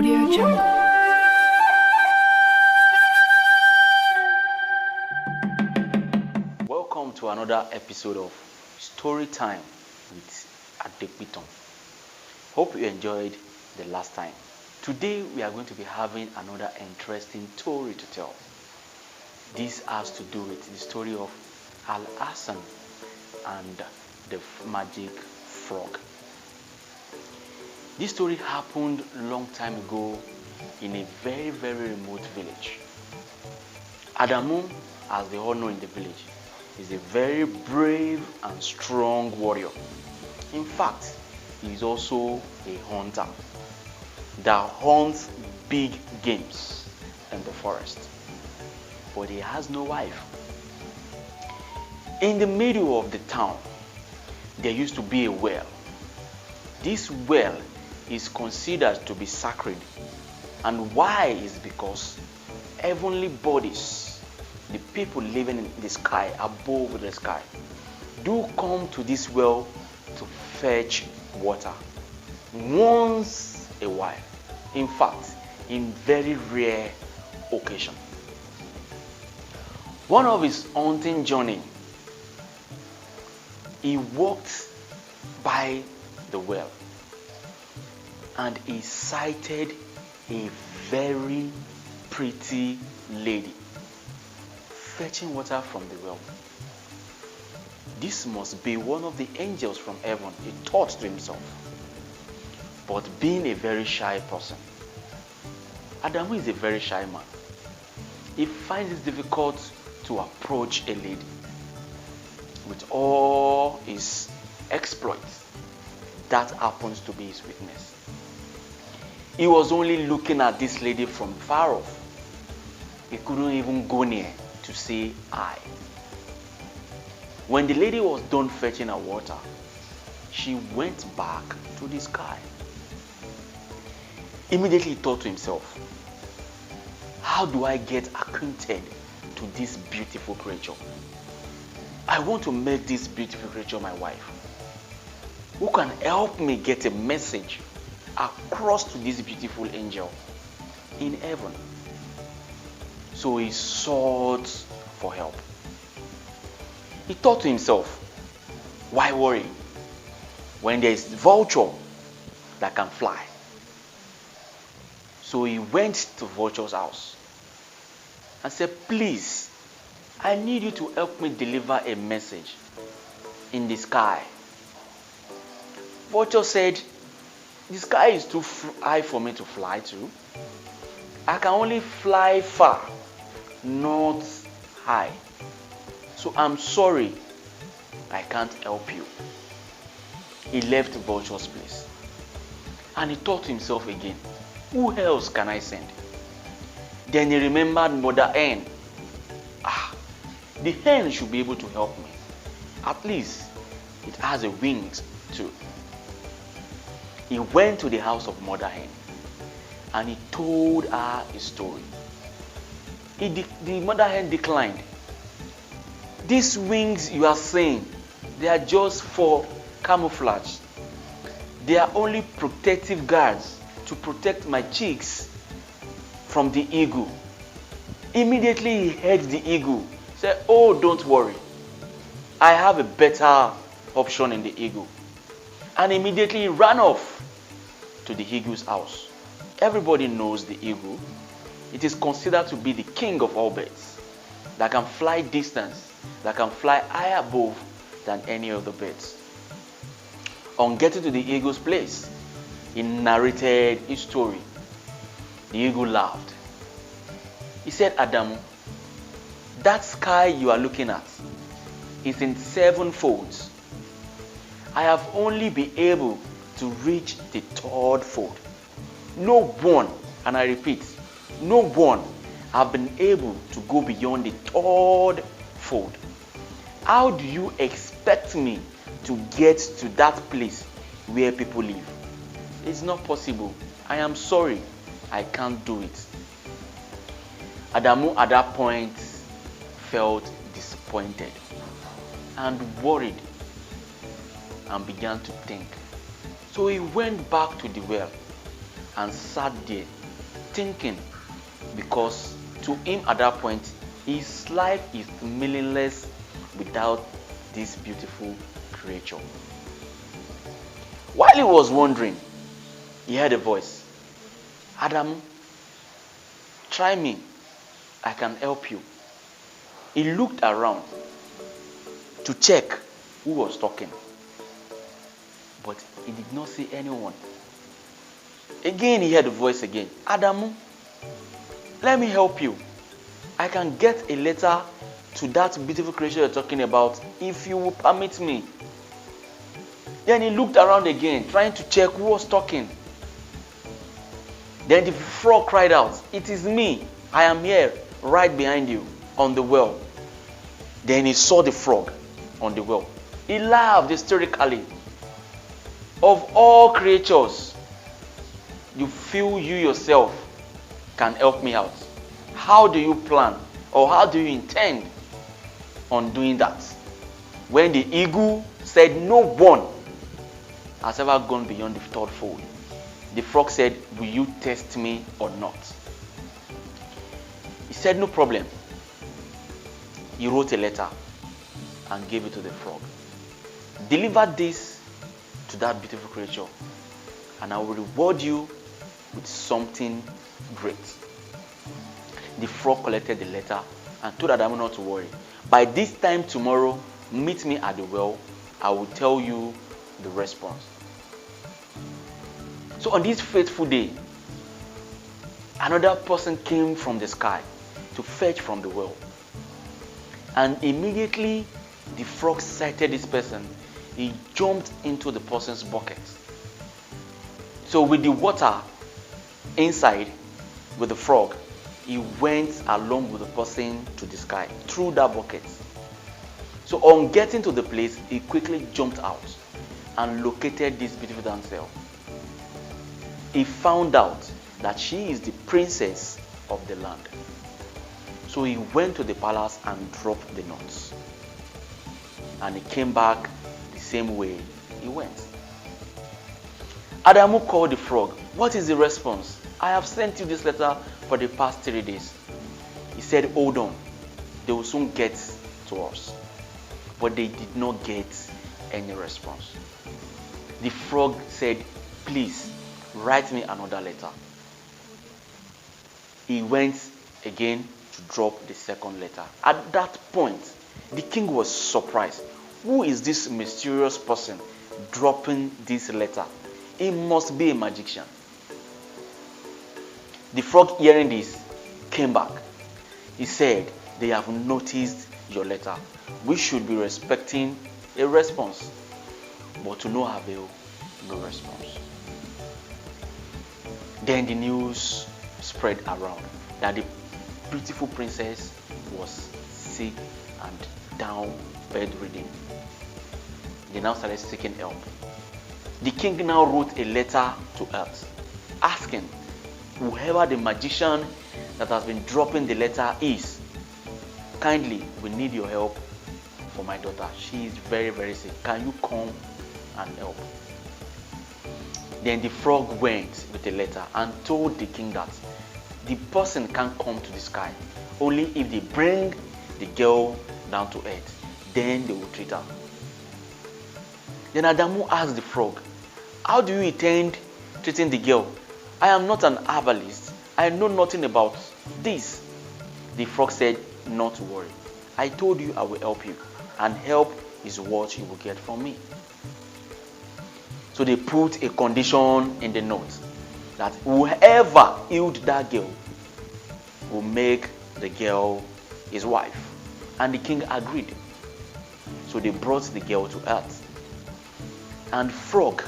Audio Jungle. Welcome to another episode of Story Time with Adamu. Hope you enjoyed the last time. Today we are going to be having another interesting story to tell. This has to do with the story of Al-Hassan and the magic frog. This story happened a long time ago in a very remote village. Adamu, as they all know in the village, is a very brave and strong warrior. In fact, he is also a hunter that hunts big games in the forest. But he has no wife. In the middle of the town, there used to be a well. This well is considered to be sacred. And why is because heavenly bodies, the people living in the sky, above the sky, do come to this well to fetch water once a while. In fact, in very rare occasion. One of his hunting journey, he walked by the well and he sighted a very pretty lady fetching water from the well. This must be one of the angels from heaven, he thought to himself. But being a very shy person, Adamu is a very shy man. He finds it difficult to approach a lady. With all his exploits, that happens to be his weakness. He was only looking at this lady from far off. He couldn't even go near to say hi. When the lady was done fetching her water, she went back to the sky. Immediately he thought to himself, how do I get acquainted to this beautiful creature? I want to make this beautiful creature my wife. Who can help me get a message across to this beautiful angel in heaven? So he sought for help. He thought to himself, why worry when there is vulture that can fly? So he went to Vulture's house and said, please, I need you to help me deliver a message in the sky. Vulture said, the sky is too high for me to fly to. I can only fly far, not high. So I'm sorry, I can't help you. He left Vulture's place. And he thought to himself again, who else can I send? Then he remembered Mother Hen. The hen should be able to help me. At least it has a wings too. He went to the house of Mother Hen and he told her his story. The Mother Hen declined. These wings you are saying, they are just for camouflage. They are only protective guards to protect my chicks from the Aigoo. Immediately he heard the Aigoo. Said, oh, don't worry. I have a better option in the Aigoo. And immediately he ran off to the Aigoo's house. Everybody knows the Aigoo. It is considered to be the king of all birds, that can fly distance, that can fly high above than any other birds. On getting to the Aigoo's place, he narrated his story. The Aigoo laughed. He said, Adamu, that sky you are looking at is in 7 folds. I have only been able to reach the 3rd fold. No one, and I repeat, no one have been able to go beyond the 3rd fold. How do you expect me to get to that place where people live? It's not possible. I am sorry. I can't do it. Adamu at that point felt disappointed and worried and began to think. So he went back to the well and sat there thinking, because to him at that point, his life is meaningless without this beautiful creature. While he was wondering, he heard a voice. Adamu, try me. I can help you. He looked around to check who was talking, but he did not see anyone. Again, he heard the voice again. Adamu, let me help you. I can get a letter to that beautiful creature you're talking about if you will permit me. Then he looked around again, trying to check who was talking. Then the frog cried out, "It is me. I am here, right behind you, on the well." Then he saw the frog on the well. He laughed hysterically. Of all creatures, you feel you yourself can help me out. How do you plan, or how do you intend on doing that? When the Aigoo said no one has ever gone beyond the third fold, the frog said, "Will you test me or not?" He said, "No problem." He wrote a letter and gave it to the frog. "Deliver this to that beautiful creature, and I will reward you with something great." The frog collected the letter and told Adamu not to worry. "By this time tomorrow, meet me at the well. I will tell you the response." So on this fateful day, another person came from the sky to fetch from the well. And immediately the frog sighted this person. He jumped into the person's bucket. So with the water inside, with the frog, he went along with the person to the sky through that bucket. So on getting to the place, he quickly jumped out and located this beautiful damsel. He found out that she is the princess of the land. So he went to the palace and dropped the nuts. And he came back the same way he went. Adamu called the frog. "What is the response? I have sent you this letter for the past 3 days." He said, "Hold on. They will soon get to us." But they did not get any response. The frog said, "Please, write me another letter." He went again to drop the second letter. At that point, the king was surprised. Who is this mysterious person dropping this letter? He must be a magician. The frog, hearing this, came back. He said, "They have noticed your letter. We should be respecting a response." But to no avail, no response. Then the news spread around that the beautiful princess was sick and down bedridden. They now started seeking help. The king now wrote a letter to Earth asking, "Whoever the magician that has been dropping the letter is, kindly, we need your help for my daughter. She is very, very sick. Can you come and help?" Then the frog went with the letter and told the king that the person can't come to the sky, only if they bring the girl down to earth. Then they will treat her. Then Adamu asked the frog, "How do you intend treating the girl? I am not an herbalist. I know nothing about this." The frog said, "Not to worry. I told you I will help you, and help is what you will get from me." So they put a condition in the note that whoever healed that girl will make the girl his wife. And the king agreed. So they brought the girl to earth. And Frog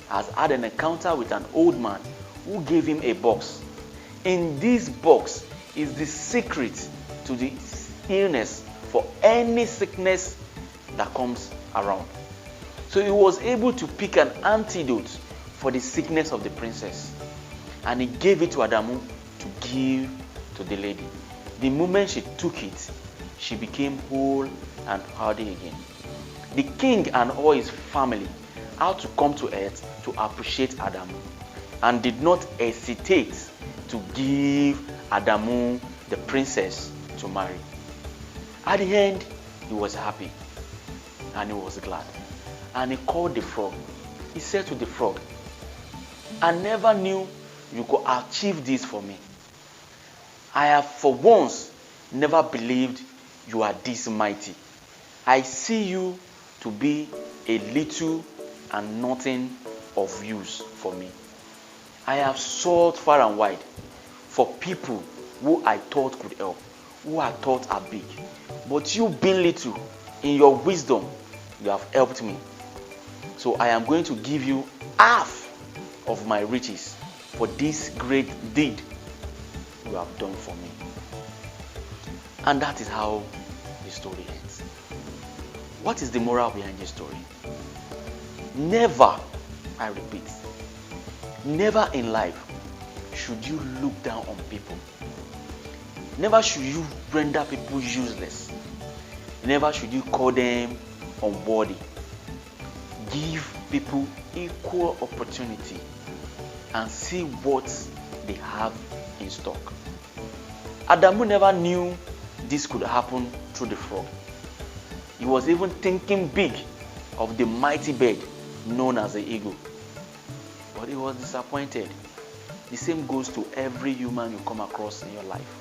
has had an encounter with an old man who gave him a box. In this box is the secret to the illness for any sickness that comes around. So he was able to pick an antidote for the sickness of the princess. And he gave it to Adamu to give to the lady. The moment she took it, she became whole and healthy again. The king and all his family had to come to earth to appreciate Adamu. and did not hesitate to give Adamu the princess to marry. At the end, he was happy and he was glad. And he called the frog. He said to the frog, I never knew you could achieve this for me. I have for once never believed you are this mighty. I see you to be a little and nothing of use for me. I have sought far and wide for people who I thought could help, who I thought are big. But you being little, in your wisdom, you have helped me. So I am going to give you half of my riches for this great deed you have done for me. And that is how the story ends. What is the moral behind this story? Never, I repeat, never in life should you look down on people. Never should you render people useless. Never should you call them unworthy. Give people equal opportunity and see what they have in stock. Adamu never knew this could happen through the frog. He was even thinking big of the mighty bird known as the Aigoo. But he was disappointed. The same goes to every human you come across in your life.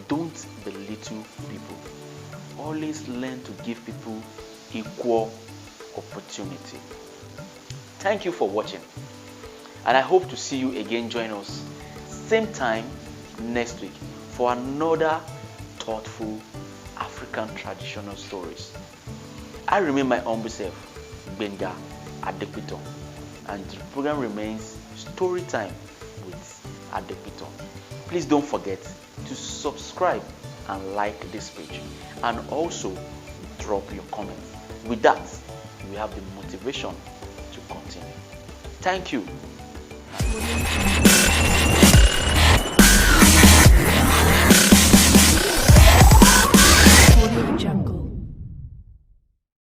Don't belittle people. Always learn to give people equal opportunity. Thank you for watching, and I hope to see you again. Join us same time next week for another thoughtful African traditional stories. I remain my humble self, Benga Adepito, and the program remains Story Time with Adepito. Please don't forget to subscribe and like this page, and also drop your comments. With that, we have the motivation to continue. Thank you.